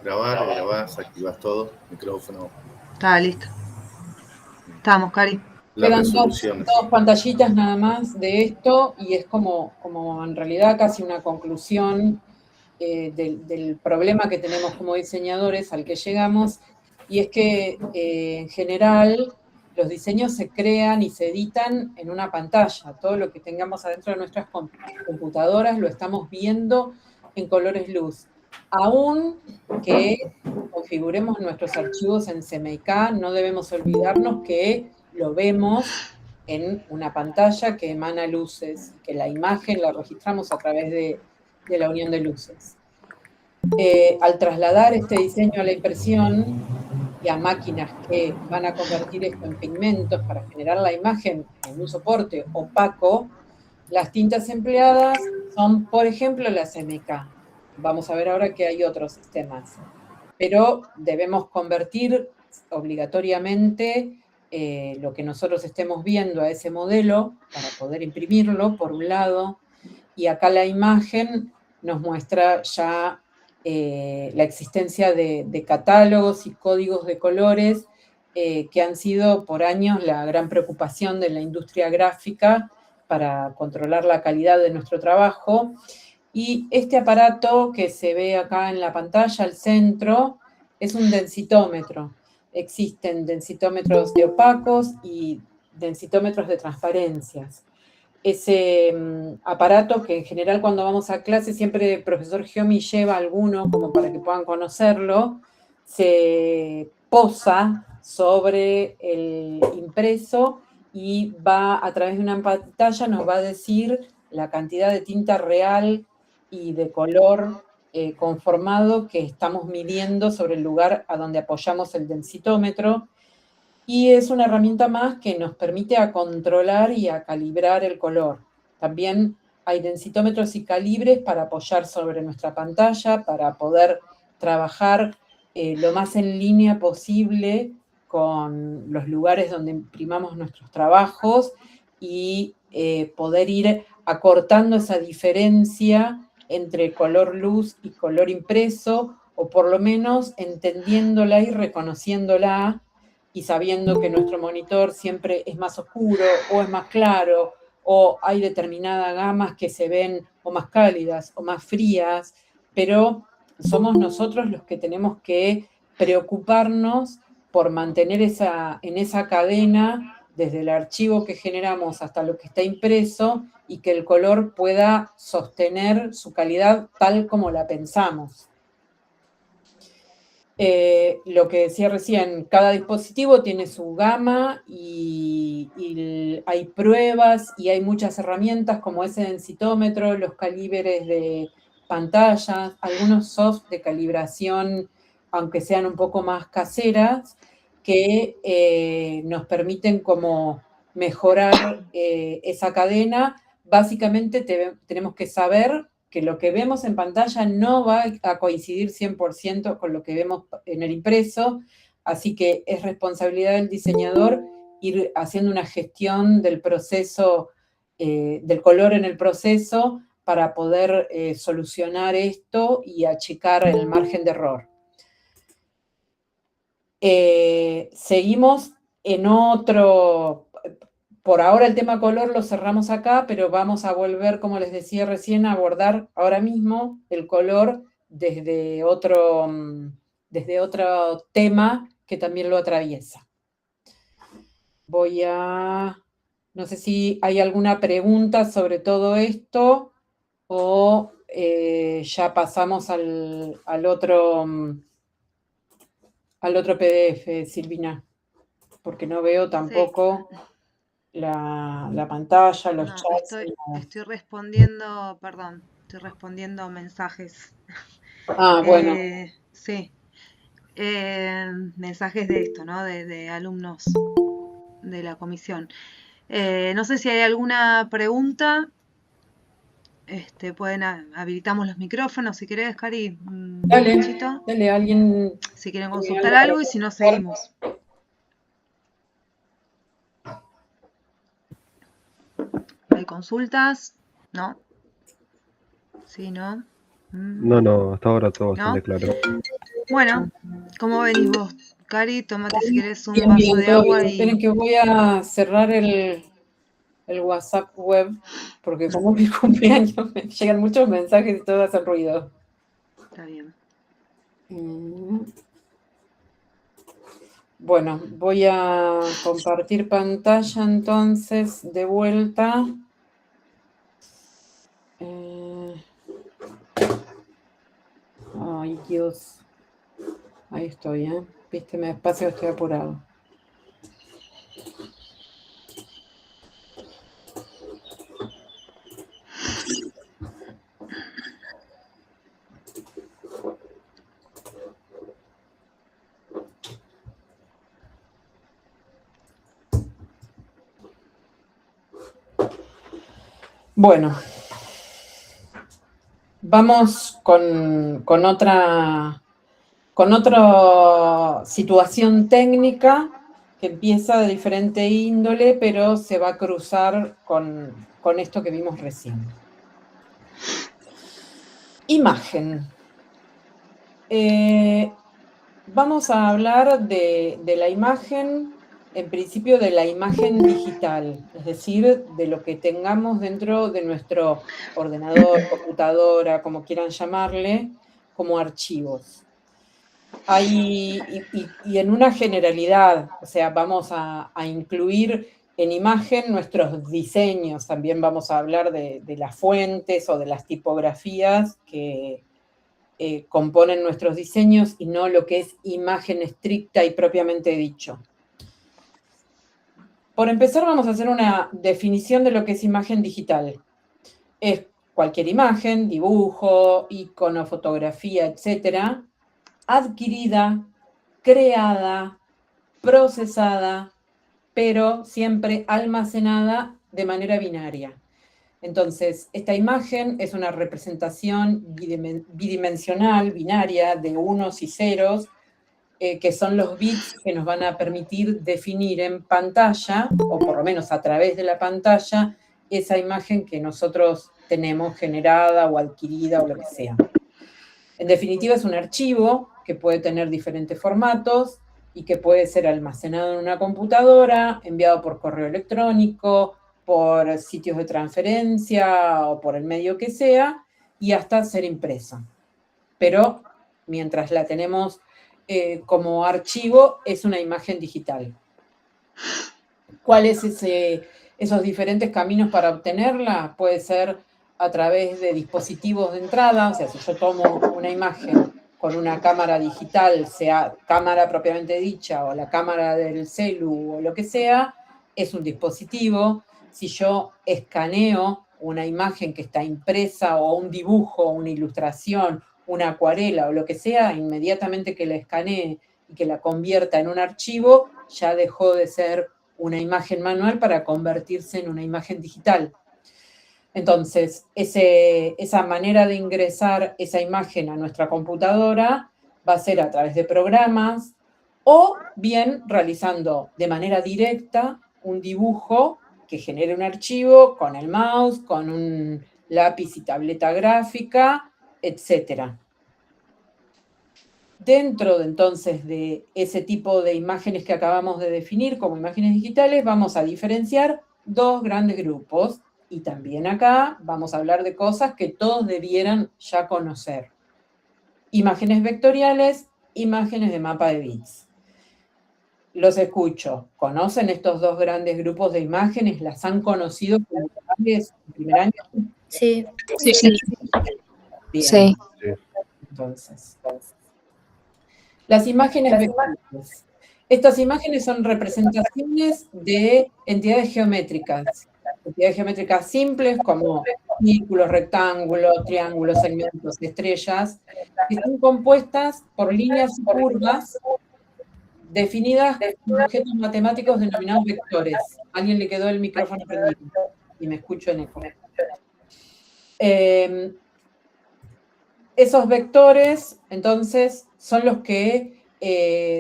grabás, activas todo, micrófono. Está listo. Estamos, Cari. Quedan dos pantallitas nada más de esto y es como en realidad casi una conclusión del problema que tenemos como diseñadores al que llegamos, y es que en general los diseños se crean y se editan en una pantalla. Todo lo que tengamos adentro de nuestras computadoras lo estamos viendo en colores luz. Aún que configuremos nuestros archivos en CMYK, no debemos olvidarnos que lo vemos en una pantalla que emana luces, que la imagen la registramos a través de la unión de luces. Al trasladar este diseño a la impresión y a máquinas que van a convertir esto en pigmentos para generar la imagen en un soporte opaco, las tintas empleadas son, por ejemplo, las CMYK. Vamos a ver ahora que hay otros sistemas. Pero debemos convertir obligatoriamente lo que nosotros estemos viendo a ese modelo para poder imprimirlo, por un lado, y acá la imagen nos muestra ya la existencia de catálogos y códigos de colores que han sido por años la gran preocupación de la industria gráfica para controlar la calidad de nuestro trabajo. Y este aparato que se ve acá en la pantalla al centro es un densitómetro. Existen densitómetros de opacos y densitómetros de transparencias. Ese aparato que en general cuando vamos a clase siempre el profesor Giomi lleva alguno como para que puedan conocerlo, se posa sobre el impreso y va a través de una pantalla, nos va a decir la cantidad de tinta real y de color conformado que estamos midiendo sobre el lugar a donde apoyamos el densitómetro. Y es una herramienta más que nos permite a controlar y a calibrar el color. También hay densitómetros y calibres para apoyar sobre nuestra pantalla, para poder trabajar lo más en línea posible con los lugares donde imprimamos nuestros trabajos y poder ir acortando esa diferencia entre color luz y color impreso, o por lo menos entendiéndola y reconociéndola, y sabiendo que nuestro monitor siempre es más oscuro o es más claro, o hay determinadas gamas que se ven o más cálidas o más frías, pero somos nosotros los que tenemos que preocuparnos por mantener en esa cadena, desde el archivo que generamos hasta lo que está impreso, y que el color pueda sostener su calidad tal como la pensamos. Lo que decía recién, cada dispositivo tiene su gama y hay pruebas y hay muchas herramientas como ese densitómetro, los calibres de pantallas, algunos soft de calibración, aunque sean un poco más caseras, que nos permiten como mejorar esa cadena. Básicamente tenemos que saber que lo que vemos en pantalla no va a coincidir 100% con lo que vemos en el impreso, así que es responsabilidad del diseñador ir haciendo una gestión del proceso, del color en el proceso, para poder solucionar esto y achicar el margen de error. Seguimos en otro. Por ahora el tema color lo cerramos acá, pero vamos a volver, como les decía recién, a abordar ahora mismo el color desde otro tema que también lo atraviesa. No sé si hay alguna pregunta sobre todo esto o ya pasamos al otro PDF, Silvina, porque no veo tampoco... Sí. La pantalla, los chats. Estoy respondiendo, perdón, estoy respondiendo mensajes. Bueno. Sí. Mensajes de esto, ¿no? De alumnos de la comisión. No sé si hay alguna pregunta. Habilitamos los micrófonos, si querés, Cari. Dale, alguien. Si quieren consultar algo y si no, seguimos. ¿Hay consultas? ¿No? ¿Sí, no? No, hasta ahora todo bastante claro. Bueno, ¿cómo venís vos, Cari? Tómate si querés un Bien, vaso bien, de todo agua bien. y... Esperen que voy a cerrar el WhatsApp web, porque como es mi cumpleaños me llegan muchos mensajes y todo hace ruido. Está bien. Bueno, voy a compartir pantalla entonces de vuelta. Ay, Dios. Ahí estoy, ¿eh? Viste, me despacio, estoy apurado. Bueno, vamos con otra situación técnica que empieza de diferente índole, pero se va a cruzar con esto que vimos recién. Imagen. Vamos a hablar de la imagen, en principio de la imagen digital, es decir, de lo que tengamos dentro de nuestro ordenador, computadora, como quieran llamarle, como archivos. Y en una generalidad, o sea, vamos a incluir en imagen nuestros diseños, también vamos a hablar de las fuentes o de las tipografías que componen nuestros diseños y no lo que es imagen estricta y propiamente dicho. Por empezar, vamos a hacer una definición de lo que es imagen digital. Es cualquier imagen, dibujo, icono, fotografía, etcétera, adquirida, creada, procesada, pero siempre almacenada de manera binaria. Entonces, esta imagen es una representación bidimensional, binaria, de unos y ceros, que son los bits que nos van a permitir definir en pantalla, o por lo menos a través de la pantalla, esa imagen que nosotros tenemos generada o adquirida o lo que sea. En definitiva, es un archivo que puede tener diferentes formatos y que puede ser almacenado en una computadora, enviado por correo electrónico, por sitios de transferencia o por el medio que sea, y hasta ser impresa. Pero mientras la tenemos como archivo, es una imagen digital. ¿Cuáles esos diferentes caminos para obtenerla? Puede ser a través de dispositivos de entrada, o sea, si yo tomo una imagen con una cámara digital, sea cámara propiamente dicha o la cámara del celu o lo que sea, es un dispositivo. Si yo escaneo una imagen que está impresa o un dibujo, una ilustración, una acuarela o lo que sea, inmediatamente que la escanee y que la convierta en un archivo, ya dejó de ser una imagen manual para convertirse en una imagen digital. Entonces, esa manera de ingresar esa imagen a nuestra computadora va a ser a través de programas o bien realizando de manera directa un dibujo que genere un archivo con el mouse, con un lápiz y tableta gráfica, etc. Dentro entonces de ese tipo de imágenes que acabamos de definir como imágenes digitales, vamos a diferenciar dos grandes grupos. Y también acá vamos a hablar de cosas que todos debieran ya conocer. Imágenes vectoriales, imágenes de mapa de bits. Los escucho. ¿Conocen estos dos grandes grupos de imágenes? ¿Las han conocido como tales en primer año? Sí. Bien. Sí. Entonces, las imágenes vectoriales. Estas imágenes son representaciones de entidades geométricas simples como círculos, rectángulos, triángulos, segmentos, estrellas, que están compuestas por líneas y curvas definidas por objetos matemáticos denominados vectores. A alguien le quedó el micrófono prendido y me escucho en eco. Esos vectores, entonces, son los que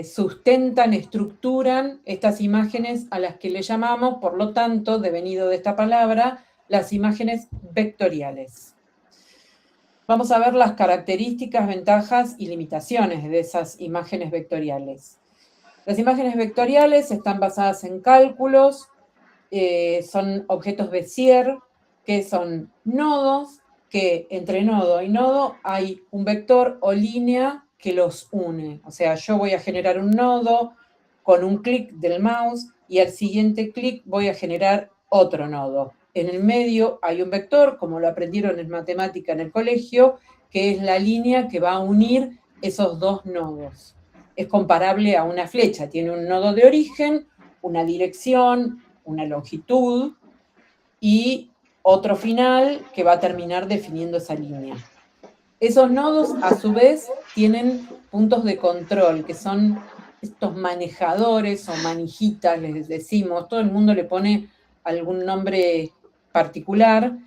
sustentan, estructuran estas imágenes a las que le llamamos, por lo tanto, devenido de esta palabra, las imágenes vectoriales. vamos a ver las características, ventajas y limitaciones de esas imágenes vectoriales. Las imágenes vectoriales están basadas en cálculos, son objetos Bézier, que son nodos, que entre nodo y nodo hay un vector o línea que los une. O sea, yo voy a generar un nodo con un clic del mouse y al siguiente clic voy a generar otro nodo. En el medio hay un vector, como lo aprendieron en matemática en el colegio, que es la línea que va a unir esos dos nodos. Es comparable a una flecha, tiene un nodo de origen, una dirección, una longitud y otro final que va a terminar definiendo esa línea. Esos nodos, a su vez, tienen puntos de control, que son estos manejadores o manijitas, les decimos, todo el mundo le pone algún nombre particular,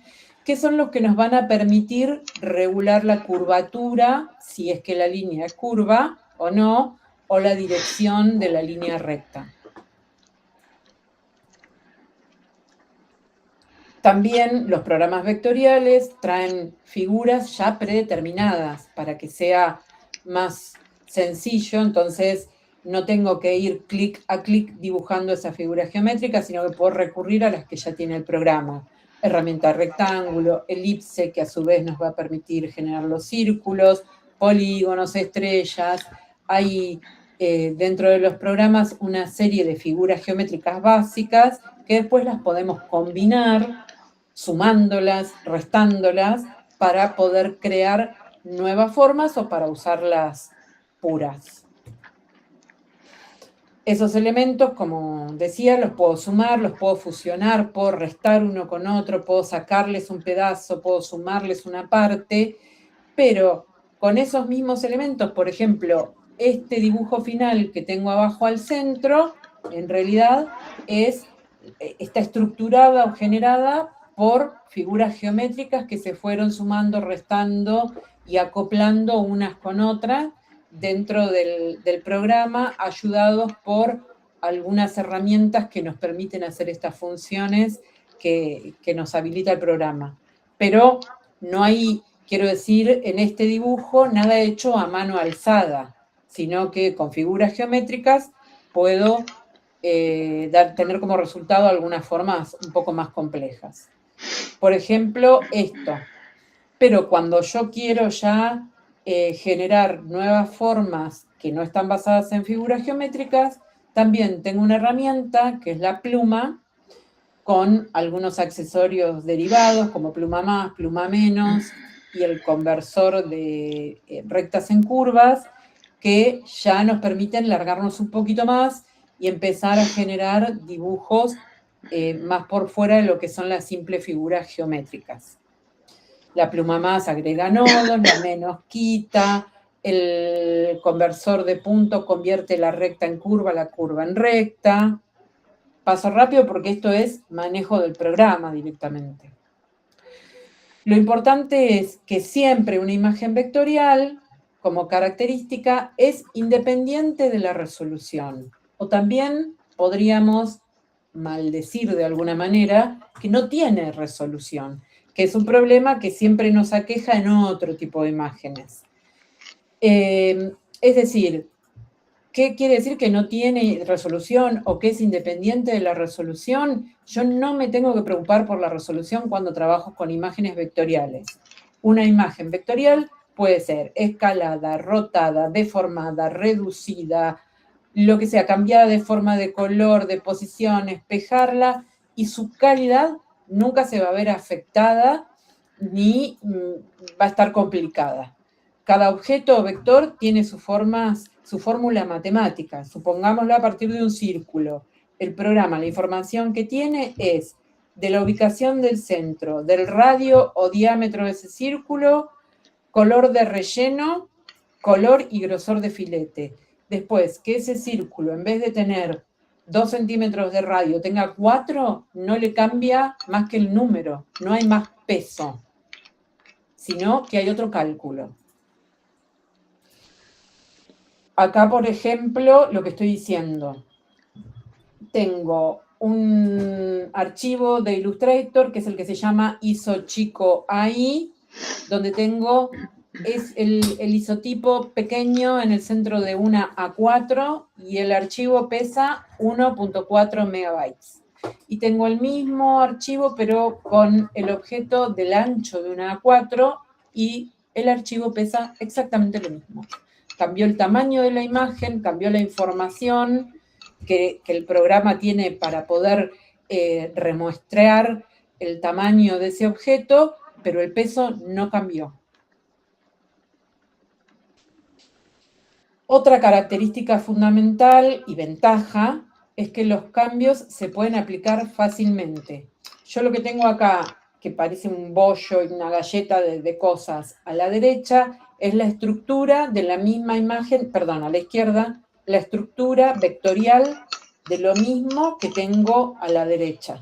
que son los que nos van a permitir regular la curvatura, si es que la línea es curva o no, o la dirección de la línea recta. También los programas vectoriales traen figuras ya predeterminadas para que sea más sencillo, entonces no tengo que ir clic a clic dibujando esa figura geométrica, sino que puedo recurrir a las que ya tiene el programa. Herramienta rectángulo, elipse, que a su vez nos va a permitir generar los círculos, polígonos, estrellas. Hay dentro de los programas una serie de figuras geométricas básicas que después las podemos combinar sumándolas, restándolas, para poder crear nuevas formas o para usarlas puras. Esos elementos, como decía, los puedo sumar, los puedo fusionar, puedo restar uno con otro, puedo sacarles un pedazo, puedo sumarles una parte, pero con esos mismos elementos, por ejemplo, este dibujo final que tengo abajo al centro, en realidad está estructurada o generada por figuras geométricas que se fueron sumando, restando y acoplando unas con otras dentro del programa, ayudados por algunas herramientas que nos permiten hacer estas funciones que nos habilita el programa. Pero no hay, quiero decir, en este dibujo nada hecho a mano alzada, sino que con figuras geométricas puedo tener como resultado algunas formas un poco más complejas. Por ejemplo, esto. Pero cuando yo quiero ya generar nuevas formas que no están basadas en figuras geométricas, también tengo una herramienta que es la pluma, con algunos accesorios derivados como pluma más, pluma menos y el conversor de rectas en curvas, que ya nos permiten largarnos un poquito más y empezar a generar dibujos más por fuera de lo que son las simples figuras geométricas. La pluma más agrega nodos, la menos quita, el conversor de punto convierte la recta en curva, la curva en recta. Paso rápido porque esto es manejo del programa directamente. Lo importante es que siempre una imagen vectorial, como característica, es independiente de la resolución. O también podríamos maldecir de alguna manera que no tiene resolución, que es un problema que siempre nos aqueja en otro tipo de imágenes. Es decir, ¿qué quiere decir que no tiene resolución o que es independiente de la resolución? Yo no me tengo que preocupar por la resolución cuando trabajo con imágenes vectoriales. Una imagen vectorial puede ser escalada, rotada, deformada, reducida, lo que sea, cambiada de forma, de color, de posición, espejarla, y su calidad nunca se va a ver afectada ni va a estar complicada. Cada objeto o vector tiene su fórmula matemática, supongámoslo a partir de un círculo. El programa, la información que tiene es de la ubicación del centro, del radio o diámetro de ese círculo, color de relleno, color y grosor de filete. Después, que ese círculo, en vez de tener 2 centímetros de radio, tenga 4, no le cambia más que el número, no hay más peso, sino que hay otro cálculo. Acá, por ejemplo, lo que estoy diciendo, tengo un archivo de Illustrator, que es el que se llama ISO Chico AI, donde tengo es el isotipo pequeño en el centro de una A4 y el archivo pesa 1.4 megabytes. Y tengo el mismo archivo, pero con el objeto del ancho de una A4 y el archivo pesa exactamente lo mismo. Cambió el tamaño de la imagen, cambió la información que el programa tiene para poder remuestrear el tamaño de ese objeto, pero el peso no cambió. Otra característica fundamental y ventaja es que los cambios se pueden aplicar fácilmente. Yo lo que tengo acá, que parece un bollo y una galleta de cosas, a la derecha es la estructura de la misma imagen, perdón, a la izquierda, la estructura vectorial de lo mismo que tengo a la derecha.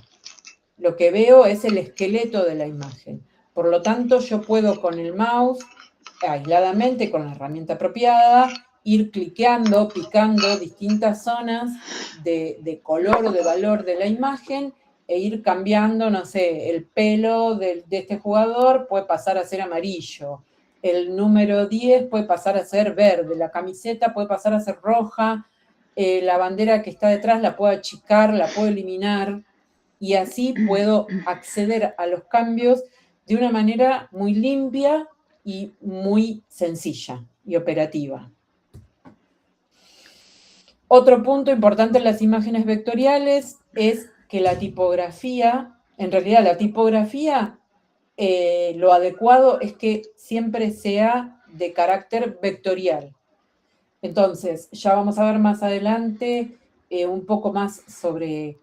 Lo que veo es el esqueleto de la imagen. Por lo tanto, yo puedo con el mouse, aisladamente, con la herramienta apropiada, ir cliqueando, picando distintas zonas de color o de valor de la imagen e ir cambiando, no sé, el pelo de este jugador puede pasar a ser amarillo, el número 10 puede pasar a ser verde, la camiseta puede pasar a ser roja, la bandera que está detrás la puedo achicar, la puedo eliminar, y así puedo acceder a los cambios de una manera muy limpia y muy sencilla y operativa. Otro punto importante en las imágenes vectoriales es que la tipografía, en realidad la tipografía, lo adecuado es que siempre sea de carácter vectorial. Entonces, ya vamos a ver más adelante un poco más sobre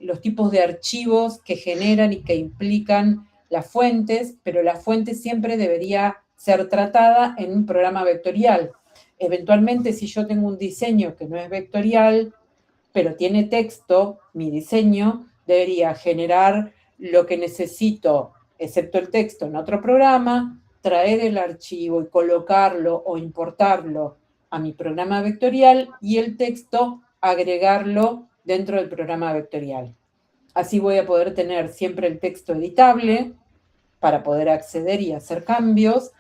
los tipos de archivos que generan y que implican las fuentes, pero la fuente siempre debería ser tratada en un programa vectorial. Eventualmente, si yo tengo un diseño que no es vectorial, pero tiene texto, mi diseño debería generar lo que necesito, excepto el texto, en otro programa, traer el archivo y colocarlo o importarlo a mi programa vectorial y el texto agregarlo dentro del programa vectorial. Así voy a poder tener siempre el texto editable para poder acceder y hacer cambios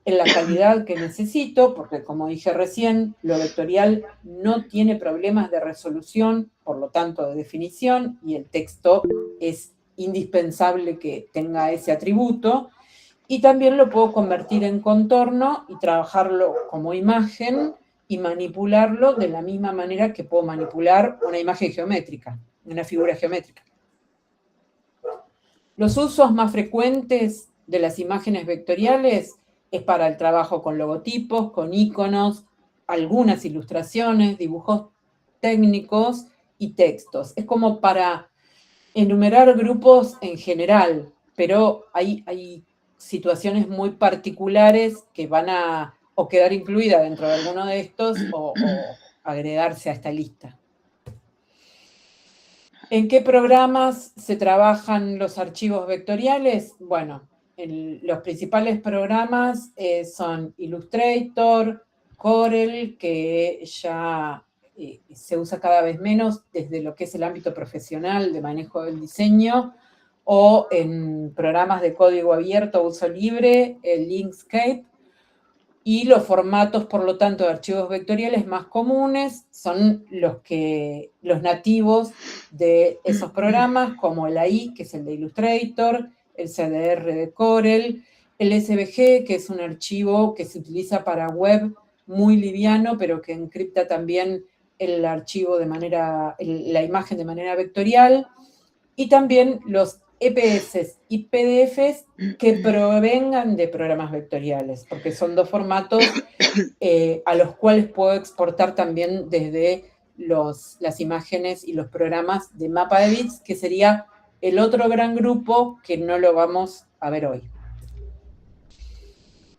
en la calidad que necesito, porque como dije recién, lo vectorial no tiene problemas de resolución, por lo tanto de definición, y el texto es indispensable que tenga ese atributo, y también lo puedo convertir en contorno y trabajarlo como imagen y manipularlo de la misma manera que puedo manipular una imagen geométrica, una figura geométrica. Los usos más frecuentes de las imágenes vectoriales es para el trabajo con logotipos, con iconos, algunas ilustraciones, dibujos técnicos y textos. Es como para enumerar grupos en general, pero hay situaciones muy particulares que van a o quedar incluidas dentro de alguno de estos o agregarse a esta lista. ¿En qué programas se trabajan los archivos vectoriales? Bueno, los principales programas son Illustrator, Corel, que ya se usa cada vez menos desde lo que es el ámbito profesional de manejo del diseño, o en programas de código abierto o uso libre, el Inkscape, y los formatos, por lo tanto, de archivos vectoriales más comunes son los nativos de esos programas, como el AI, que es el de Illustrator, el CDR de Corel, el SVG, que es un archivo que se utiliza para web muy liviano, pero que encripta también el archivo la imagen de manera vectorial, y también los EPS y PDFs que provengan de programas vectoriales, porque son dos formatos a los cuales puedo exportar también desde las imágenes y los programas de mapa de bits, que sería el otro gran grupo que no lo vamos a ver hoy.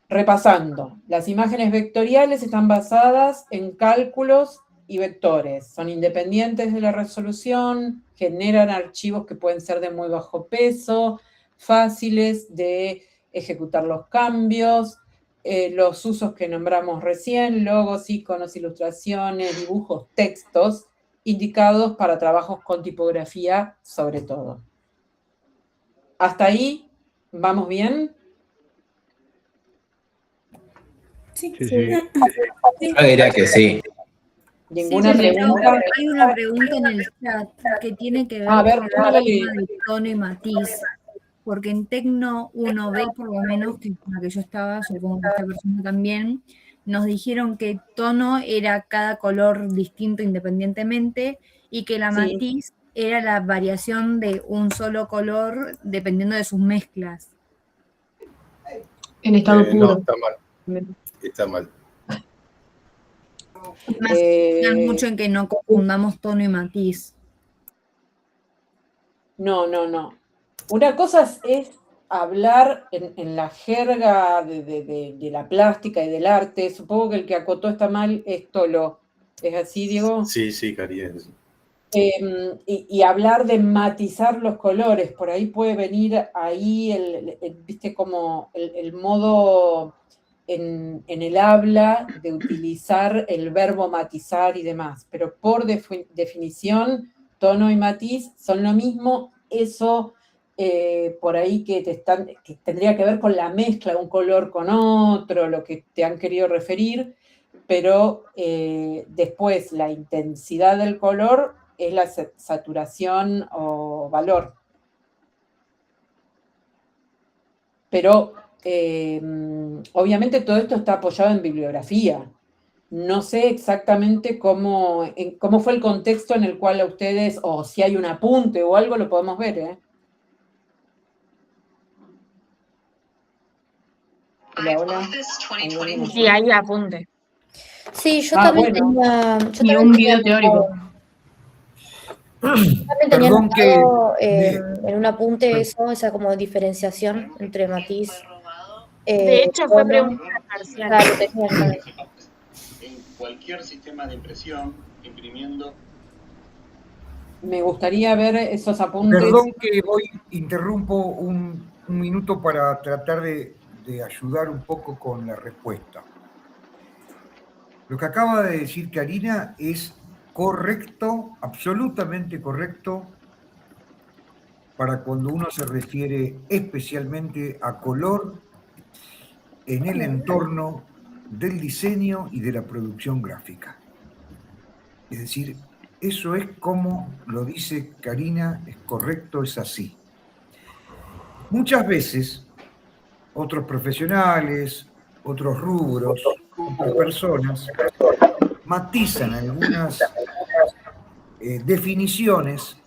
Repasando, las imágenes vectoriales están basadas en cálculos y vectores. Son independientes de la resolución, generan archivos que pueden ser de muy bajo peso, fáciles de ejecutar los cambios, los usos que nombramos recién, logos, iconos, ilustraciones, dibujos, textos, indicados para trabajos con tipografía sobre todo. ¿Hasta ahí vamos bien? Sí. Yo diría que sí. ¿Ninguna Sí, pregunta? hay una pregunta en el chat que tiene que ver A ver, con el póngale. tema de tono y matiz, porque en Tecno 1B, por lo menos, que con la que yo estaba, supongo que esta persona también, nos dijeron que tono era cada color distinto independientemente y que la Sí. matiz era la variación de un solo color dependiendo de sus mezclas. En estado No, puro. está mal. Está mal. Me insistían mucho en que no confundamos tono y matiz. No. Una cosa es hablar en la jerga de la plástica y del arte. Supongo que el que acotó está mal es Tolo. ¿Es así, Diego? Sí, Karina. Y hablar de matizar los colores, por ahí puede venir ahí viste, como el modo en el habla de utilizar el verbo matizar y demás, pero por definición, tono y matiz son lo mismo. Eso por ahí que tendría que ver con la mezcla de un color con otro, lo que te han querido referir, pero después la intensidad del color es la saturación o valor. Pero obviamente todo esto está apoyado en bibliografía. No sé exactamente cómo fue el contexto en el cual a ustedes, o si hay un apunte o algo, lo podemos ver, ¿eh? Hola. Sí, hay apunte. Sí, yo Ah, también bueno. tenía. Yo Y también un tenía video teórico. también tenía Perdón que anotado me- en un apunte esa como diferenciación entre matiz. De hecho, fue tono. pregunta parcial. Claro, tenía también. En cualquier sistema de impresión, imprimiendo. Me gustaría ver esos apuntes. Perdón que hoy interrumpo un minuto para tratar de ayudar un poco con la respuesta. Lo que acaba de decir Karina es correcto, absolutamente correcto, para cuando uno se refiere especialmente a color en el entorno del diseño y de la producción gráfica. Es decir, eso es como lo dice Karina, es correcto, es así. Muchas veces, otros profesionales, otros rubros, otras personas matizan algunas definiciones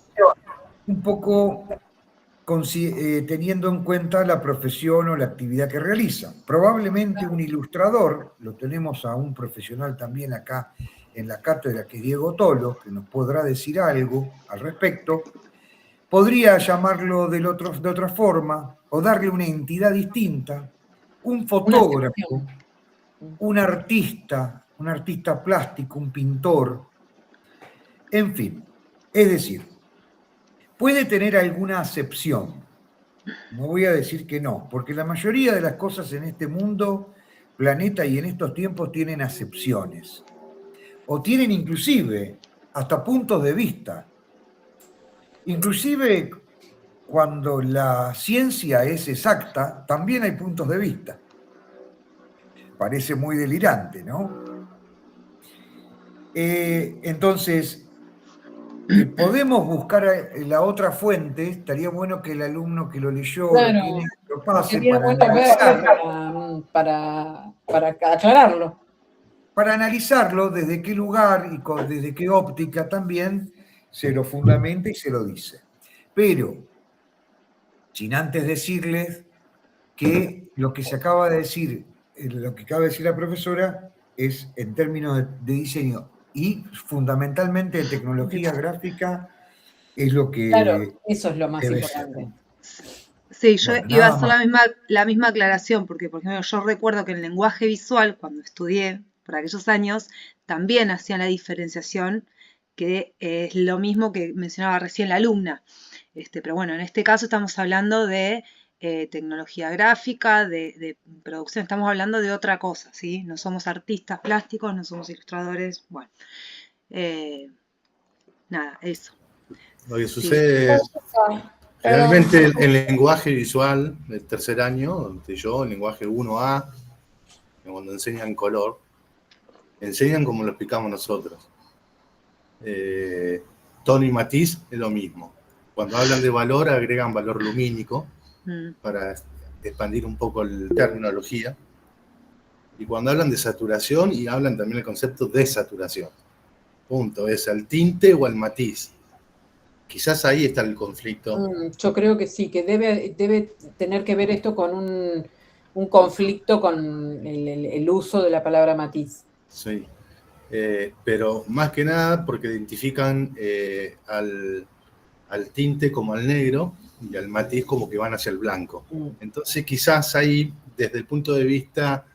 un poco teniendo en cuenta la profesión o la actividad que realiza. Probablemente un ilustrador, lo tenemos a un profesional también acá en la cátedra, que es Diego Tolo, que nos podrá decir algo al respecto, podría llamarlo de otra forma o darle una entidad distinta, un fotógrafo, un artista plástico, un pintor, en fin. Es decir, puede tener alguna acepción, no voy a decir que no, porque la mayoría de las cosas en este mundo, planeta y en estos tiempos tienen acepciones, o tienen inclusive hasta puntos de vista. Inclusive cuando la ciencia es exacta, también hay puntos de vista. Parece muy delirante, ¿no? Entonces, podemos buscar la otra fuente. Estaría bueno que el alumno que lo leyó Claro, lo pase sería para bueno analizarlo. para aclararlo. Para analizarlo desde qué lugar y desde qué óptica también se lo fundamenta y se lo dice. Pero, sin antes decirles que lo que se acaba de decir, lo que acaba de decir la profesora, es en términos de diseño y fundamentalmente de tecnología gráfica, es lo que Claro, eso es lo más debe importante. Sí, yo Bueno, iba a nada hacer más. la misma aclaración, porque por ejemplo yo recuerdo que en lenguaje visual, cuando estudié por aquellos años, también hacían la diferenciación, que es lo mismo que mencionaba recién la alumna. Pero bueno, en este caso estamos hablando de tecnología gráfica, de producción, estamos hablando de otra cosa, ¿sí? No somos artistas plásticos, no somos ilustradores, bueno. Nada, eso. Lo que Sí. sucede es, generalmente el lenguaje visual del tercer año, yo, el lenguaje 1A, cuando enseñan color, enseñan como lo explicamos nosotros. Tono y matiz es lo mismo. Cuando hablan de valor, agregan valor lumínico para expandir un poco la terminología. Y cuando hablan de saturación, y hablan también del concepto de saturación. Punto. Es al tinte o al matiz. Quizás ahí está el conflicto. Yo creo que sí, que debe tener que ver esto con un conflicto con el uso de la palabra matiz. Sí. Pero más que nada porque identifican al tinte como al negro y al matiz como que van hacia el blanco. Entonces quizás ahí, desde el punto de vista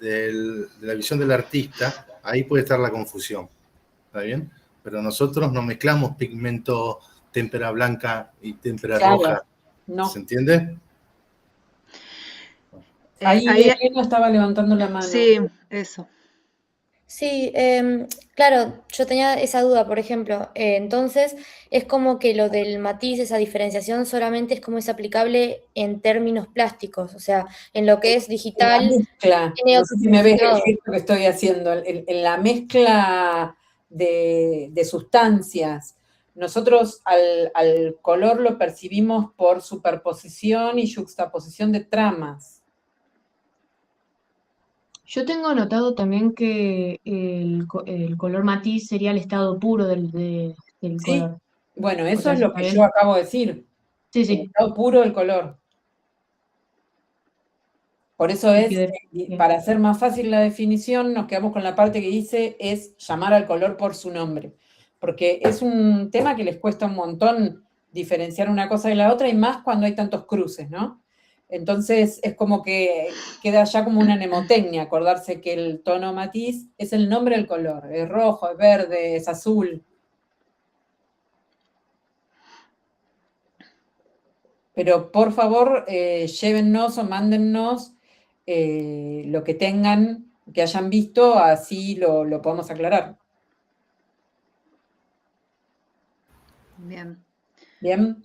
de la visión del artista, ahí puede estar la confusión. ¿Está bien? Pero nosotros no mezclamos pigmento témpera blanca y témpera roja. No. ¿Se entiende? Ahí Elena estaba levantando la mano. Sí, eso. Sí, claro, yo tenía esa duda, por ejemplo. Entonces, es como que lo del matiz, esa diferenciación, solamente es como es aplicable en términos plásticos, o sea, en lo que es digital. No sé si me ves el gesto que estoy haciendo, en la mezcla de sustancias. Nosotros al color lo percibimos por superposición y juxtaposición de tramas. Yo tengo anotado también que el color matiz sería el estado puro del color. Bueno, eso es lo que yo acabo de decir. Sí. El estado puro del color. Por eso para hacer más fácil la definición, nos quedamos con la parte que dice es llamar al color por su nombre. Porque es un tema que les cuesta un montón diferenciar una cosa de la otra, y más cuando hay tantos cruces, ¿no? Entonces es como que queda ya como una mnemotecnia, acordarse que el tono matiz es el nombre del color. Es rojo, es verde, es azul. Pero por favor, llévennos o mándennos lo que tengan, que hayan visto, así lo podemos aclarar. Bien. Bien.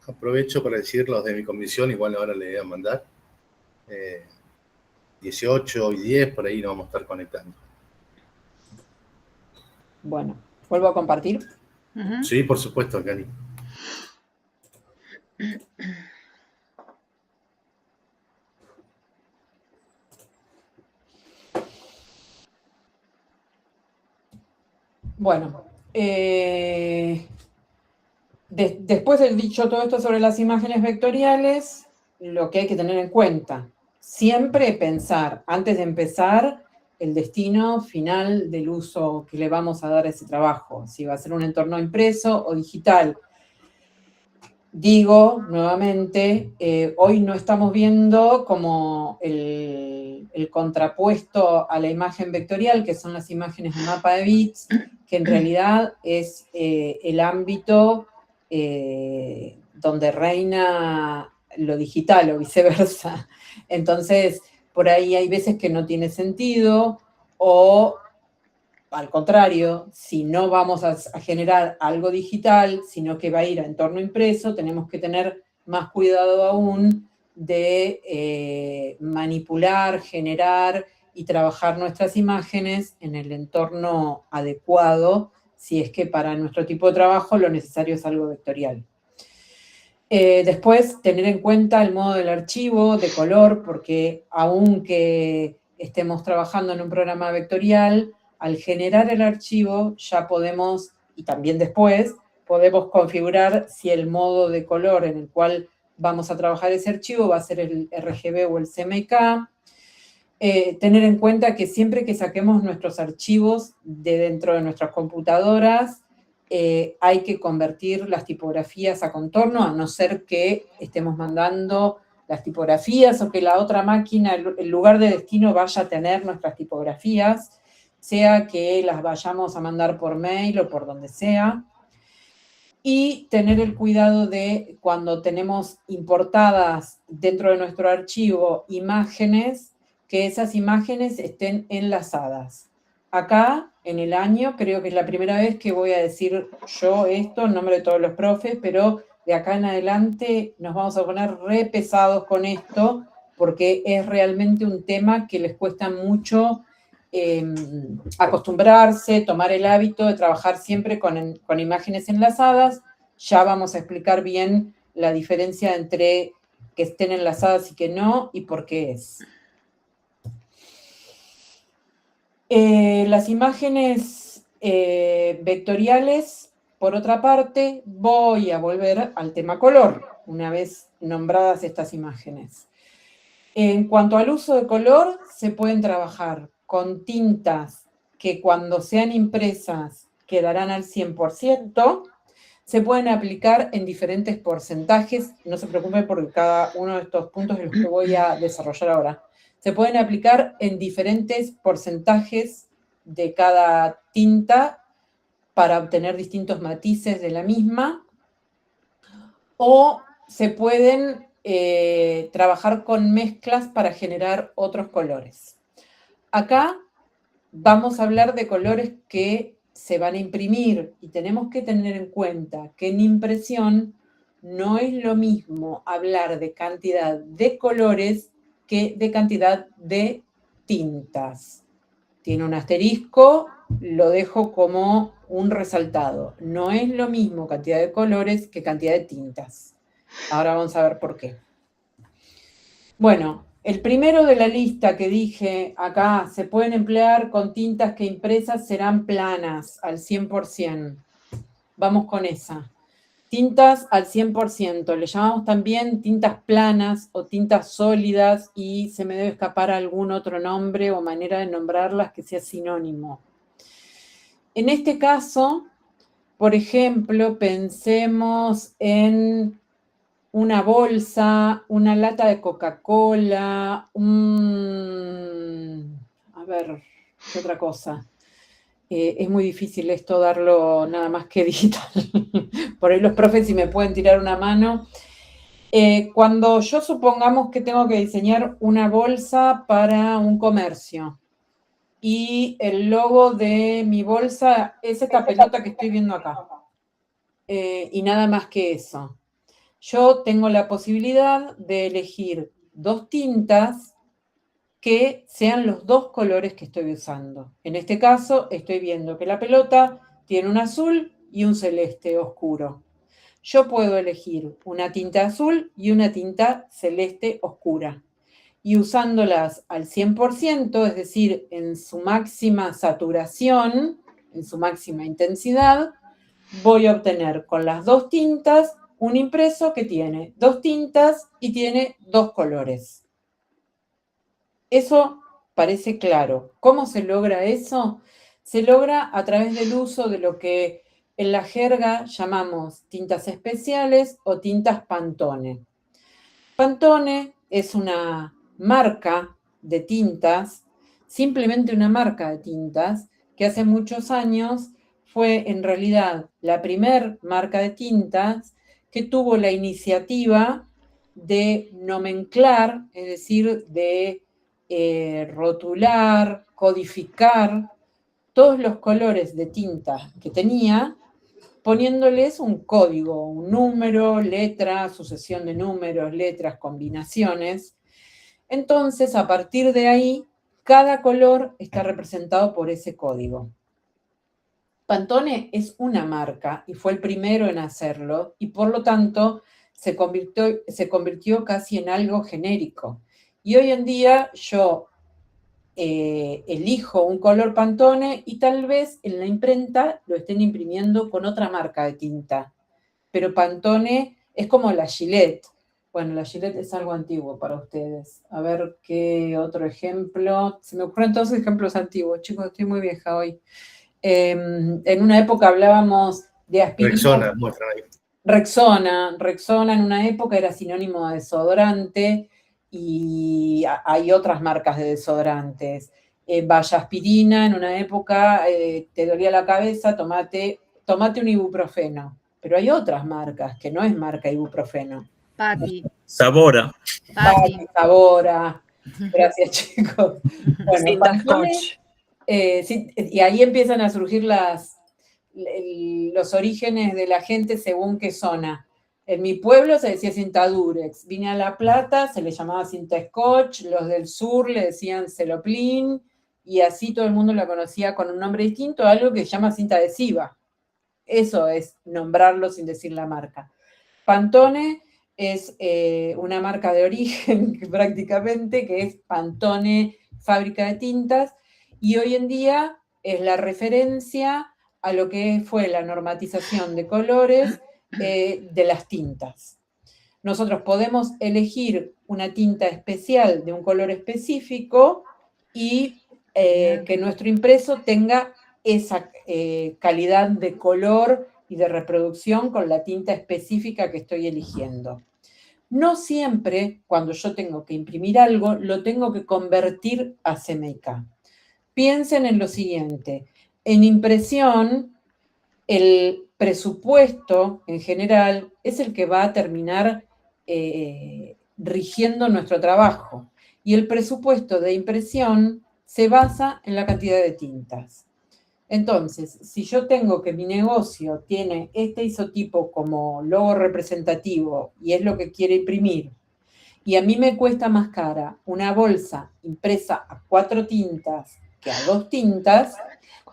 Aprovecho para decir los de mi comisión, igual ahora le voy a mandar. 18 y 10, por ahí nos vamos a estar conectando. Bueno, ¿vuelvo a compartir? Sí, por supuesto, Cani. Bueno, después de dicho todo esto sobre las imágenes vectoriales, lo que hay que tener en cuenta, siempre pensar, antes de empezar, el destino final del uso que le vamos a dar a ese trabajo, si va a ser un entorno impreso o digital. Digo, nuevamente, hoy no estamos viendo como el contrapuesto a la imagen vectorial, que son las imágenes de mapa de bits, que en realidad es el ámbito donde reina lo digital o viceversa. Entonces, por ahí hay veces que no tiene sentido, o al contrario, si no vamos a generar algo digital, sino que va a ir a entorno impreso, tenemos que tener más cuidado aún de manipular, generar y trabajar nuestras imágenes en el entorno adecuado, si es que para nuestro tipo de trabajo lo necesario es algo vectorial. Después, tener en cuenta el modo del archivo, de color, porque aunque estemos trabajando en un programa vectorial, al generar el archivo ya podemos, y también después, podemos configurar si el modo de color en el cual vamos a trabajar ese archivo va a ser el RGB o el CMYK. Tener en cuenta que siempre que saquemos nuestros archivos de dentro de nuestras computadoras, hay que convertir las tipografías a contorno, a no ser que estemos mandando las tipografías o que la otra máquina, el lugar de destino, vaya a tener nuestras tipografías, sea que las vayamos a mandar por mail o por donde sea. Y tener el cuidado de, cuando tenemos importadas dentro de nuestro archivo imágenes, que esas imágenes estén enlazadas. Acá, en el año, creo que es la primera vez que voy a decir yo esto en nombre de todos los profes, pero de acá en adelante nos vamos a poner re pesados con esto, porque es realmente un tema que les cuesta mucho acostumbrarse, tomar el hábito de trabajar siempre con imágenes enlazadas. Ya vamos a explicar bien la diferencia entre que estén enlazadas y que no, y por qué es. Las imágenes vectoriales, por otra parte, voy a volver al tema color, una vez nombradas estas imágenes. En cuanto al uso de color, se pueden trabajar con tintas que cuando sean impresas quedarán al 100%, se pueden aplicar en diferentes porcentajes, no se preocupen porque cada uno de estos puntos es los que voy a desarrollar ahora. Se pueden aplicar en diferentes porcentajes de cada tinta para obtener distintos matices de la misma, o se pueden trabajar con mezclas para generar otros colores. Acá vamos a hablar de colores que se van a imprimir y tenemos que tener en cuenta que en impresión no es lo mismo hablar de cantidad de colores que de cantidad de tintas. Tiene un asterisco, lo dejo como un resaltado. No es lo mismo cantidad de colores que cantidad de tintas. Ahora vamos a ver por qué. Bueno, el primero de la lista que dije acá, se pueden emplear con tintas que impresas serán planas al 100%. Vamos con esa. Tintas al 100%. Le llamamos también tintas planas o tintas sólidas y se me debe escapar algún otro nombre o manera de nombrarlas que sea sinónimo. En este caso, por ejemplo, pensemos en una bolsa, una lata de Coca-Cola, a ver, ¿qué otra cosa? Es muy difícil esto darlo nada más que digital. Por ahí los profes si me pueden tirar una mano. Cuando yo supongamos que tengo que diseñar una bolsa para un comercio y el logo de mi bolsa es esta pelota que estoy viendo acá. Y nada más que eso. Yo tengo la posibilidad de elegir dos tintas que sean los dos colores que estoy usando. En este caso, estoy viendo que la pelota tiene un azul y un celeste oscuro. Yo puedo elegir una tinta azul y una tinta celeste oscura. Y usándolas al 100%, es decir, en su máxima saturación, en su máxima intensidad, voy a obtener con las dos tintas un impreso que tiene dos tintas y tiene dos colores. Eso parece claro. ¿Cómo se logra eso? Se logra a través del uso de lo que en la jerga llamamos tintas especiales o tintas Pantone. Pantone es una marca de tintas, simplemente una marca de tintas, que hace muchos años fue en realidad la primer marca de tintas que tuvo la iniciativa de nomenclar, es decir, de rotular, codificar todos los colores de tinta que tenía, poniéndoles un código, un número, letra, sucesión de números, letras, combinaciones. Entonces, a partir de ahí, cada color está representado por ese código. Pantone es una marca y fue el primero en hacerlo y por lo tanto se convirtió casi en algo genérico. Y hoy en día yo elijo un color Pantone y tal vez en la imprenta lo estén imprimiendo con otra marca de tinta. Pero Pantone es como la Gillette. Bueno, la Gillette es algo antiguo para ustedes. A ver qué otro ejemplo. Se me ocurren todos ejemplos antiguos. Chicos, estoy muy vieja hoy. En una época hablábamos de aspirina. Rexona, muestran ahí. Rexona en una época era sinónimo de desodorante y hay otras marcas de desodorantes. Vallaspirina en una época te dolía la cabeza, tomate un ibuprofeno. Pero hay otras marcas que no es marca ibuprofeno. Pati. Sabora. Pati, Sabora. Gracias, chicos. Bueno, Pantone, sí, y ahí empiezan a surgir los orígenes de la gente según qué zona. En mi pueblo se decía cinta Durex. Vine a La Plata, se le llamaba cinta Scotch, los del sur le decían Celoplin, y así todo el mundo la conocía con un nombre distinto, algo que se llama cinta adhesiva. Eso es nombrarlo sin decir la marca. Pantone es una marca de origen prácticamente, que es Pantone Fábrica de Tintas, y hoy en día es la referencia a lo que fue la normatización de colores de las tintas. Nosotros podemos elegir una tinta especial de un color específico y que nuestro impreso tenga esa calidad de color y de reproducción con la tinta específica que estoy eligiendo. No siempre, cuando yo tengo que imprimir algo, lo tengo que convertir a CMYK. Piensen en lo siguiente. En impresión, el presupuesto en general es el que va a terminar rigiendo nuestro trabajo. Y el presupuesto de impresión se basa en la cantidad de tintas. Entonces, si yo tengo que mi negocio tiene este isotipo como logo representativo y es lo que quiere imprimir, y a mí me cuesta más cara una bolsa impresa a 4 tintas que a 2 tintas,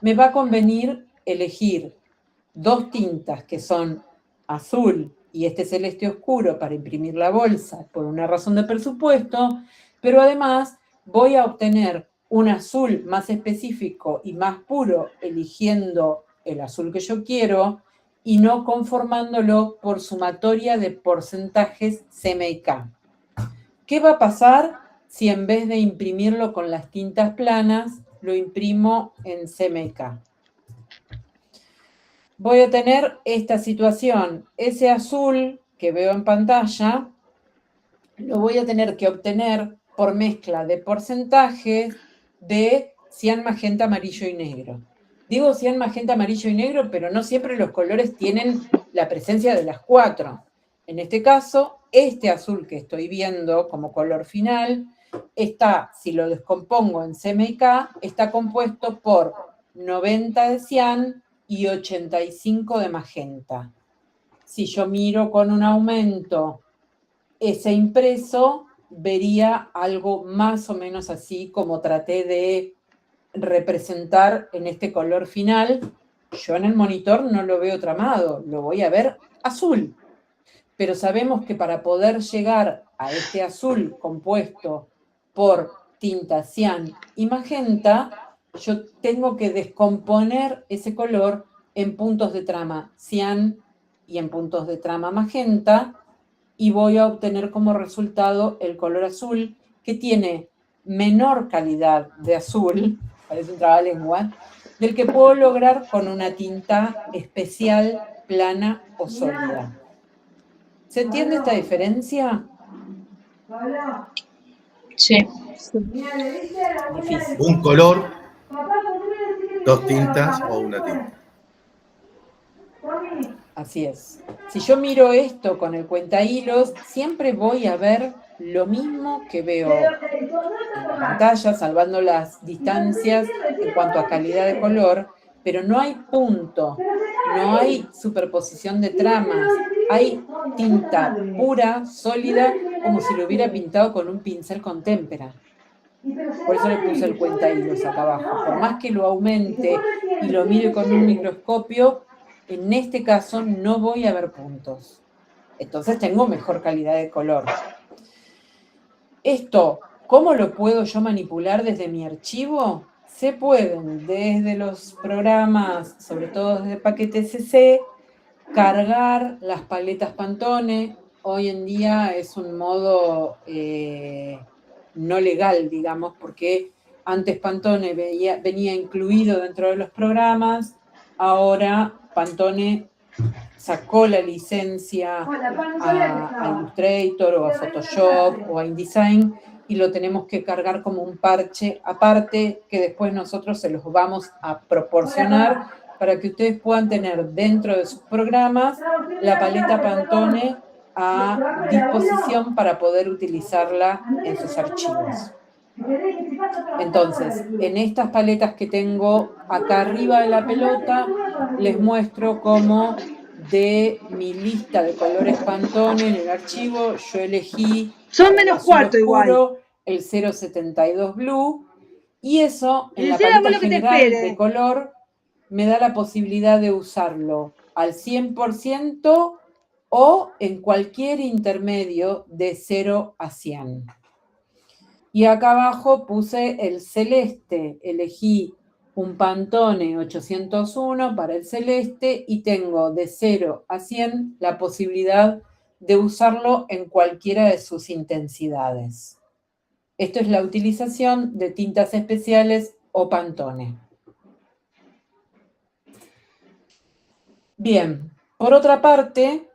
me va a convenir elegir 2 tintas que son azul y este celeste oscuro para imprimir la bolsa por una razón de presupuesto, pero además voy a obtener un azul más específico y más puro eligiendo el azul que yo quiero y no conformándolo por sumatoria de porcentajes CMYK. ¿Qué va a pasar si en vez de imprimirlo con las tintas planas, lo imprimo en CMYK? Voy a tener esta situación. Ese azul que veo en pantalla lo voy a tener que obtener por mezcla de porcentajes de cian, magenta, amarillo y negro. Digo cian, magenta, amarillo y negro, pero no siempre los colores tienen la presencia de las 4. En este caso, este azul que estoy viendo como color final está, si lo descompongo en CMYK, está compuesto por 90 de cian y 85 de magenta. Si yo miro con un aumento ese impreso, vería algo más o menos así como traté de representar en este color final. Yo en el monitor no lo veo tramado, lo voy a ver azul. Pero sabemos que para poder llegar a este azul compuesto por tinta cian y magenta, yo tengo que descomponer ese color en puntos de trama cian y en puntos de trama magenta, y voy a obtener como resultado el color azul, que tiene menor calidad de azul, parece un trabalengua, del que puedo lograr con una tinta especial, plana o sólida. ¿Se entiende esta diferencia? Sí. Difícil. Un color, 2 tintas o una tinta. Así es. Si yo miro esto con el cuentahilos, siempre voy a ver lo mismo que veo en la pantalla, salvando las distancias en cuanto a calidad de color, pero no hay punto, no hay superposición de tramas, hay tinta pura, sólida, como si lo hubiera pintado con un pincel con témpera. Por eso le puse el cuentahilos acá abajo. Por más que lo aumente y lo mire con un microscopio, en este caso no voy a ver puntos. Entonces tengo mejor calidad de color. Esto, ¿cómo lo puedo yo manipular desde mi archivo? Se pueden desde los programas, sobre todo desde paquete CC, cargar las paletas Pantone. Hoy en día es un modo no legal, digamos, porque antes Pantone venía incluido dentro de los programas, ahora Pantone sacó la licencia a Illustrator o a Photoshop o a InDesign y lo tenemos que cargar como un parche aparte que después nosotros se los vamos a proporcionar para que ustedes puedan tener dentro de sus programas la paleta Pantone a disposición para poder utilizarla en sus archivos. Entonces, en estas paletas que tengo acá arriba de la pelota, les muestro cómo de mi lista de colores Pantone en el archivo, yo elegí son menos cuarto igual, el 072 Blue, y eso en la Decile a vos paleta lo que te general espere. de color me da la posibilidad de usarlo al 100% o en cualquier intermedio de 0 a 100. Y acá abajo puse el celeste, elegí un Pantone 801 para el celeste y tengo de 0 a 100 la posibilidad de usarlo en cualquiera de sus intensidades. Esto es la utilización de tintas especiales o Pantone. Bien, por otra parte,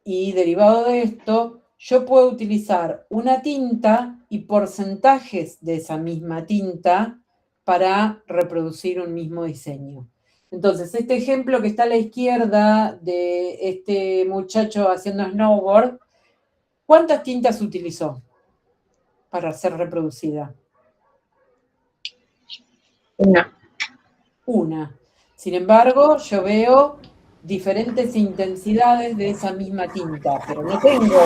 y derivado de esto, yo puedo utilizar una tinta y porcentajes de esa misma tinta para reproducir un mismo diseño. Entonces, este ejemplo que está a la izquierda de este muchacho haciendo snowboard, ¿cuántas tintas utilizó para ser reproducida? Una. Sin embargo, yo veo diferentes intensidades de esa misma tinta, pero no tengo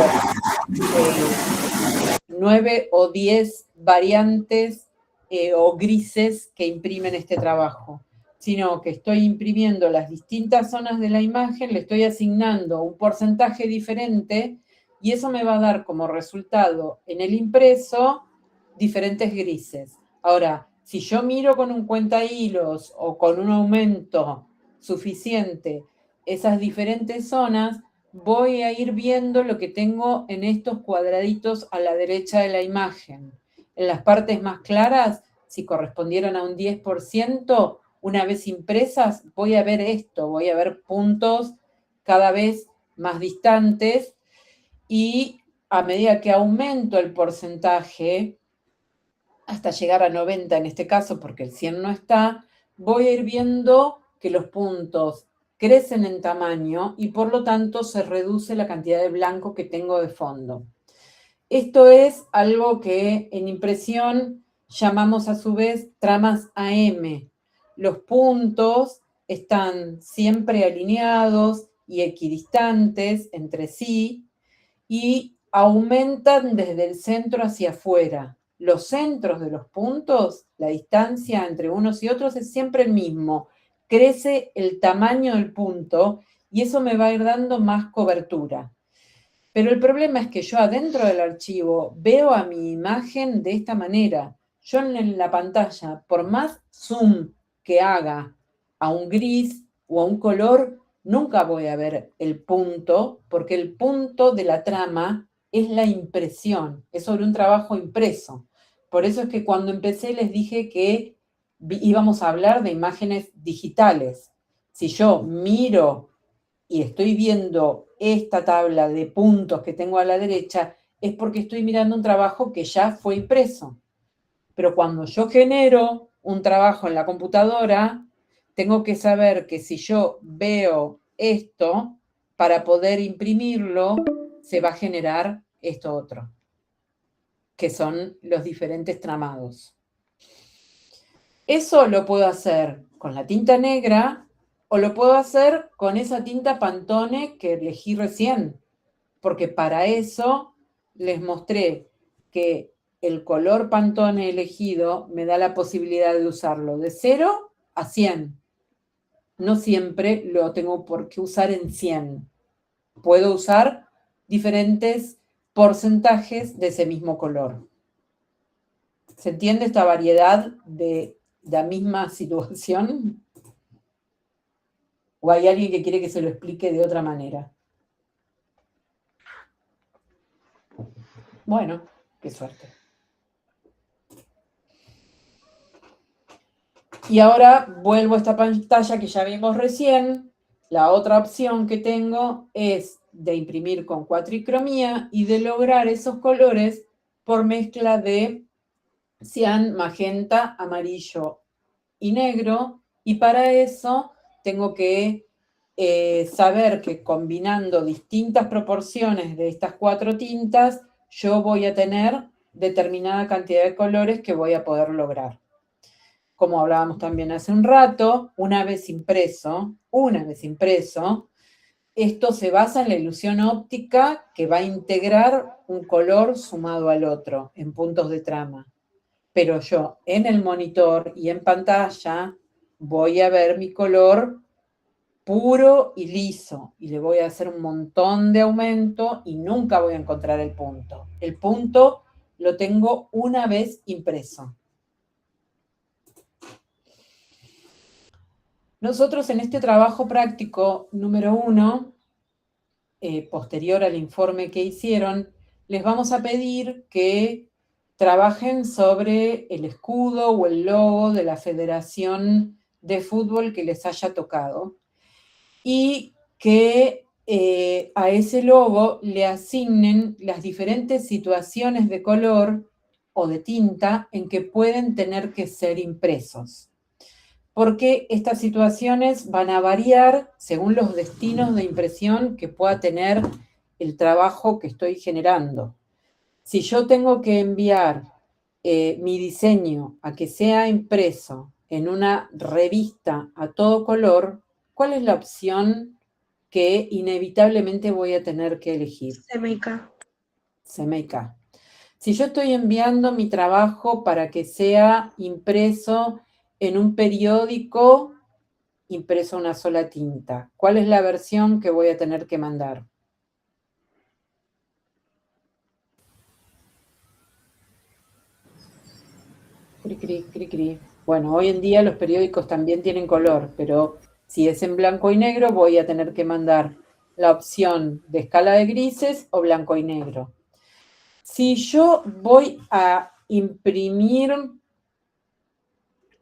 9 o 10 variantes o grises que imprimen este trabajo, sino que estoy imprimiendo las distintas zonas de la imagen, le estoy asignando un porcentaje diferente y eso me va a dar como resultado en el impreso diferentes grises. Ahora, si yo miro con un cuentahilos o con un aumento suficiente esas diferentes zonas, voy a ir viendo lo que tengo en estos cuadraditos a la derecha de la imagen. En las partes más claras, si correspondieron a un 10%, una vez impresas, voy a ver esto, voy a ver puntos cada vez más distantes y a medida que aumento el porcentaje, hasta llegar a 90 en este caso, porque el 100 no está, voy a ir viendo que los puntos crecen en tamaño y por lo tanto se reduce la cantidad de blanco que tengo de fondo. Esto es algo que en impresión llamamos a su vez tramas AM. Los puntos están siempre alineados y equidistantes entre sí y aumentan desde el centro hacia afuera. Los centros de los puntos, la distancia entre unos y otros es siempre el mismo. Crece el tamaño del punto y eso me va a ir dando más cobertura. Pero el problema es que yo adentro del archivo veo a mi imagen de esta manera. Yo en la pantalla, por más zoom que haga a un gris o a un color, nunca voy a ver el punto, porque el punto de la trama es la impresión, es sobre un trabajo impreso. Por eso es que cuando empecé les dije que íbamos a hablar de imágenes digitales. Si yo miro y estoy viendo esta tabla de puntos que tengo a la derecha, es porque estoy mirando un trabajo que ya fue impreso. Pero cuando yo genero un trabajo en la computadora, tengo que saber que si yo veo esto, para poder imprimirlo, se va a generar esto otro, que son los diferentes tramados. Eso lo puedo hacer con la tinta negra o lo puedo hacer con esa tinta Pantone que elegí recién, porque para eso les mostré que el color Pantone elegido me da la posibilidad de usarlo de 0 a 100. No siempre lo tengo por qué usar en 100. Puedo usar diferentes porcentajes de ese mismo color. ¿Se entiende esta variedad de la misma situación? ¿O hay alguien que quiere que se lo explique de otra manera? Bueno, qué suerte. Y ahora vuelvo a esta pantalla que ya vimos recién. La otra opción que tengo es de imprimir con cuatricromía y de lograr esos colores por mezcla de cian, magenta, amarillo y negro. Y para eso tengo que saber que combinando distintas proporciones de estas 4 tintas, yo voy a tener determinada cantidad de colores que voy a poder lograr. Como hablábamos también hace un rato, una vez impreso, esto se basa en la ilusión óptica que va a integrar un color sumado al otro en puntos de trama. Pero yo en el monitor y en pantalla voy a ver mi color puro y liso y le voy a hacer un montón de aumento y nunca voy a encontrar el punto. El punto lo tengo una vez impreso. Nosotros en este trabajo práctico número 1, posterior al informe que hicieron, les vamos a pedir que trabajen sobre el escudo o el logo de la federación de fútbol que les haya tocado y que a ese logo le asignen las diferentes situaciones de color o de tinta en que pueden tener que ser impresos. Porque estas situaciones van a variar según los destinos de impresión que pueda tener el trabajo que estoy generando. Si yo tengo que enviar mi diseño a que sea impreso en una revista a todo color, ¿cuál es la opción que inevitablemente voy a tener que elegir? CMYK. CMYK. Si yo estoy enviando mi trabajo para que sea impreso en un periódico, impreso una sola tinta, ¿cuál es la versión que voy a tener que mandar? Cri, cri, cri, cri. Bueno, hoy en día los periódicos también tienen color, pero si es en blanco y negro voy a tener que mandar la opción de escala de grises o blanco y negro. Si yo voy a imprimir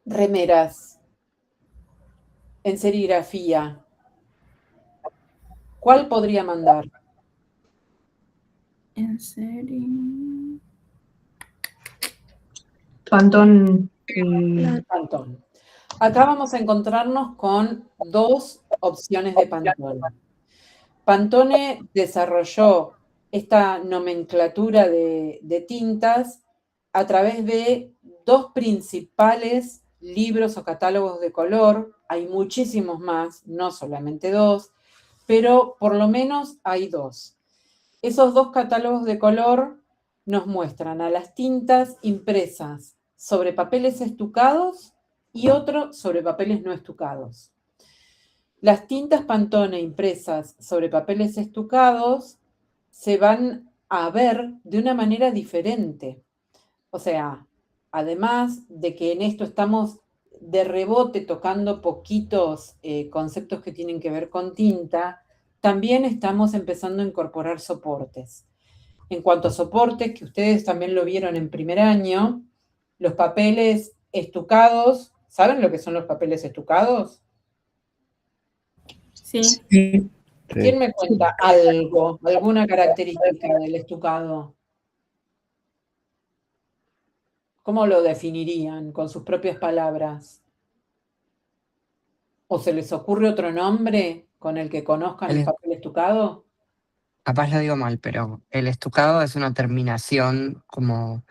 remeras en serigrafía, ¿cuál podría mandar? En serio. Pantone. Pantone. Acá vamos a encontrarnos con dos opciones de Pantone. Pantone desarrolló esta nomenclatura de tintas a través de dos principales libros o catálogos de color. Hay muchísimos más, no solamente dos, pero por lo menos hay dos. Esos dos catálogos de color nos muestran a las tintas impresas sobre papeles estucados y otro sobre papeles no estucados. Las tintas Pantone impresas sobre papeles estucados se van a ver de una manera diferente. O sea, además de que en esto estamos de rebote tocando poquitos conceptos que tienen que ver con tinta, también estamos empezando a incorporar soportes. En cuanto a soportes, que ustedes también lo vieron en primer año, los papeles estucados, ¿saben lo que son los papeles estucados? Sí. ¿Quién me cuenta algo, alguna característica del estucado? ¿Cómo lo definirían con sus propias palabras? ¿O se les ocurre otro nombre con el que conozcan el papel estucado? Capaz lo digo mal, pero el estucado es una terminación como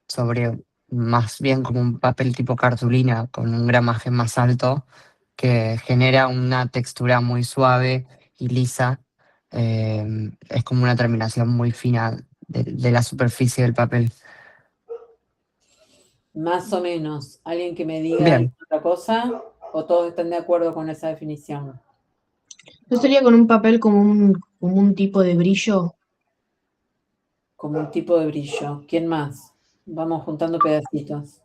sobre, más bien como un papel tipo cartulina con un gramaje más alto que genera una textura muy suave y lisa. Es como una terminación muy fina de la superficie del papel. Más o menos. ¿Alguien que me diga otra cosa? ¿O todos están de acuerdo con esa definición? ¿No sería con un papel como un tipo de brillo? Como un tipo de brillo. ¿Quién más? Vamos juntando pedacitos.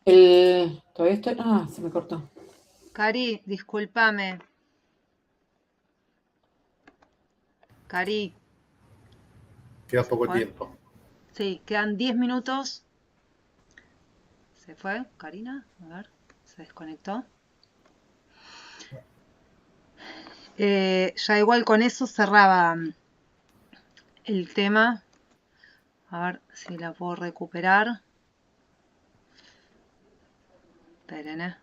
Todavía estoy... Ah, se me cortó. Cari, discúlpame. Cari. Queda poco tiempo. Sí, quedan 10 minutos. ¿Se fue, Karina? A ver, se desconectó. Ya igual con eso cerraba el tema. A ver si la puedo recuperar. Esperen,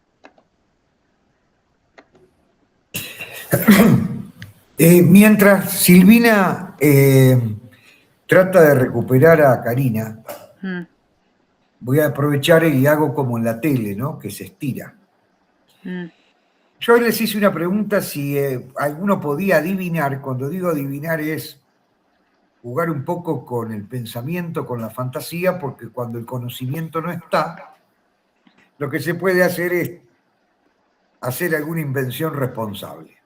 Mientras Silvina trata de recuperar a Karina, voy a aprovechar y hago como en la tele, ¿no? Que se estira. Yo les hice una pregunta si alguno podía adivinar. Cuando digo adivinar es jugar un poco con el pensamiento, con la fantasía, porque cuando el conocimiento no está, lo que se puede hacer es hacer alguna invención responsable.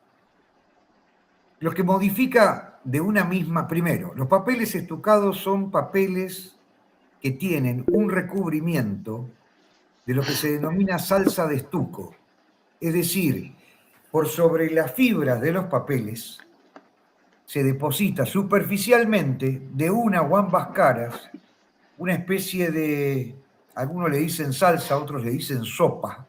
Lo que modifica de una misma, primero, los papeles estucados son papeles que tienen un recubrimiento de lo que se denomina salsa de estuco. Es decir, por sobre las fibras de los papeles se deposita superficialmente de una o ambas caras una especie de, algunos le dicen salsa, otros le dicen sopa,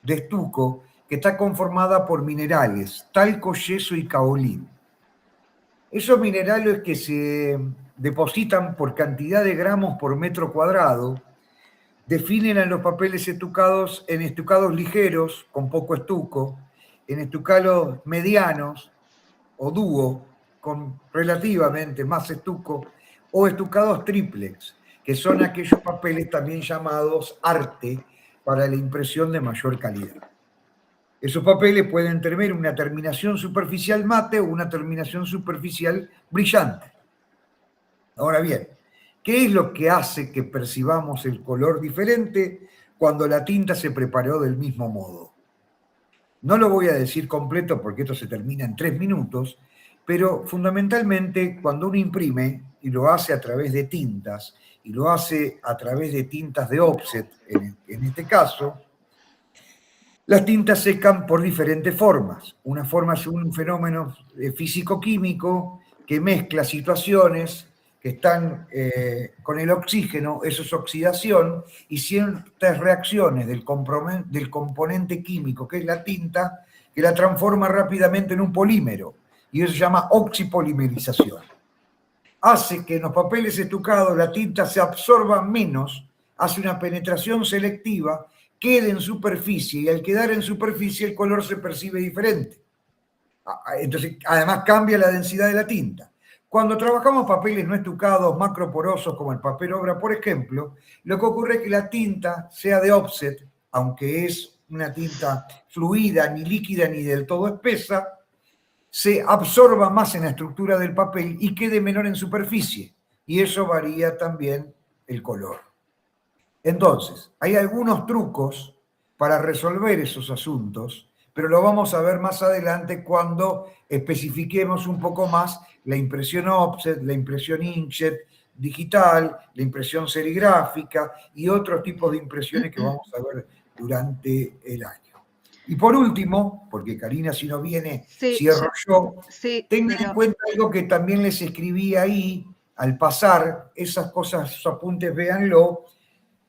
de estuco que está conformada por minerales, talco, yeso y caolín. Esos minerales que se depositan por cantidad de gramos por metro cuadrado definen a los papeles estucados en estucados ligeros, con poco estuco, en estucados medianos o dúo, con relativamente más estuco, o estucados triplex, que son aquellos papeles también llamados arte para la impresión de mayor calidad. Esos papeles pueden tener una terminación superficial mate o una terminación superficial brillante. Ahora bien, ¿qué es lo que hace que percibamos el color diferente cuando la tinta se preparó del mismo modo? No lo voy a decir completo porque esto se termina en 3 minutos, pero fundamentalmente cuando uno imprime y lo hace a través de tintas, y lo hace a través de tintas de offset, en este caso, las tintas secan por diferentes formas. Una forma es un fenómeno físico-químico que mezcla situaciones que están con el oxígeno, eso es oxidación, y ciertas reacciones del componente químico, que es la tinta, que la transforma rápidamente en un polímero, y eso se llama oxipolimerización. Hace que en los papeles estucados la tinta se absorba menos, hace una penetración selectiva, quede en superficie, y al quedar en superficie el color se percibe diferente. Entonces, además cambia la densidad de la tinta. Cuando trabajamos papeles no estucados, macroporosos, como el papel obra, por ejemplo, lo que ocurre es que la tinta sea de offset, aunque es una tinta fluida, ni líquida, ni del todo espesa, se absorba más en la estructura del papel y quede menor en superficie. Y eso varía también el color. Entonces, hay algunos trucos para resolver esos asuntos, pero lo vamos a ver más adelante cuando especifiquemos un poco más la impresión offset, la impresión inkjet digital, la impresión serigráfica y otros tipos de impresiones que vamos a ver durante el año. Y por último, porque Karina si no viene, cierro yo, tengan en cuenta algo que también les escribí ahí al pasar, esas cosas, esos apuntes, véanlo,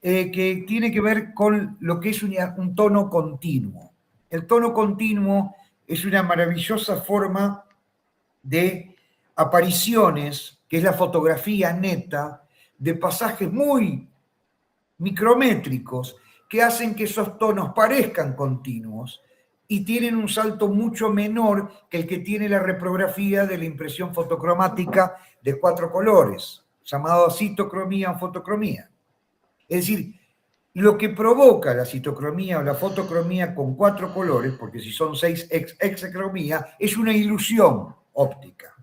que tiene que ver con lo que es un tono continuo. El tono continuo es una maravillosa forma de apariciones, que es la fotografía neta, de pasajes muy micrométricos que hacen que esos tonos parezcan continuos y tienen un salto mucho menor que el que tiene la reprografía de la impresión fotocromática de 4 colores, llamado citocromía o fotocromía. Es decir, lo que provoca la citocromía o la fotocromía con 4 colores, porque si son 6 hexacromía, es una ilusión óptica.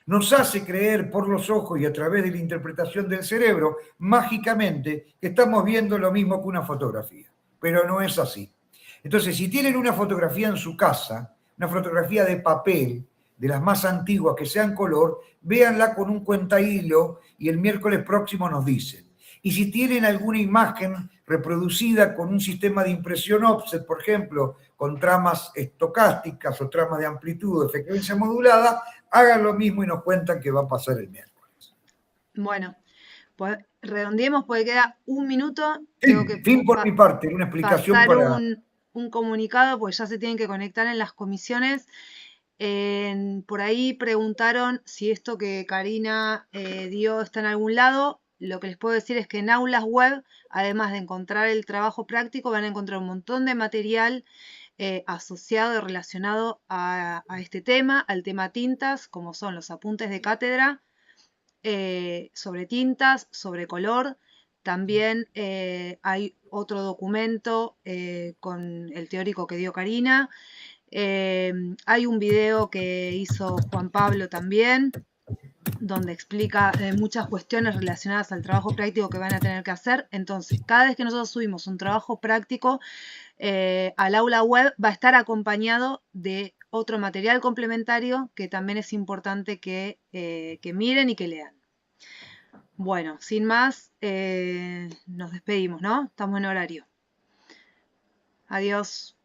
Nos hace creer por los ojos y a través de la interpretación del cerebro, mágicamente, que estamos viendo lo mismo que una fotografía. Pero no es así. Entonces, si tienen una fotografía en su casa, una fotografía de papel, de las más antiguas que sean color, véanla con un cuentahilo y el miércoles próximo nos dicen. Y si tienen alguna imagen reproducida con un sistema de impresión offset, por ejemplo, con tramas estocásticas o tramas de amplitud o de frecuencia modulada, hagan lo mismo y nos cuentan qué va a pasar el miércoles. Bueno, pues redondeemos porque queda 1 minuto. Sí, tengo que fin por mi parte, una explicación para... un comunicado, pues ya se tienen que conectar en las comisiones. Por ahí preguntaron si esto que Karina dio está en algún lado. Lo que les puedo decir es que en aulas web, además de encontrar el trabajo práctico, van a encontrar un montón de material asociado y relacionado a este tema, al tema tintas, como son los apuntes de cátedra sobre tintas, sobre color, También hay otro documento con el teórico que dio Karina. Hay un video que hizo Juan Pablo también, donde explica muchas cuestiones relacionadas al trabajo práctico que van a tener que hacer. Entonces, cada vez que nosotros subimos un trabajo práctico al aula web, va a estar acompañado de otro material complementario que también es importante que miren y que lean. Bueno, sin más, nos despedimos, ¿no? Estamos en horario. Adiós.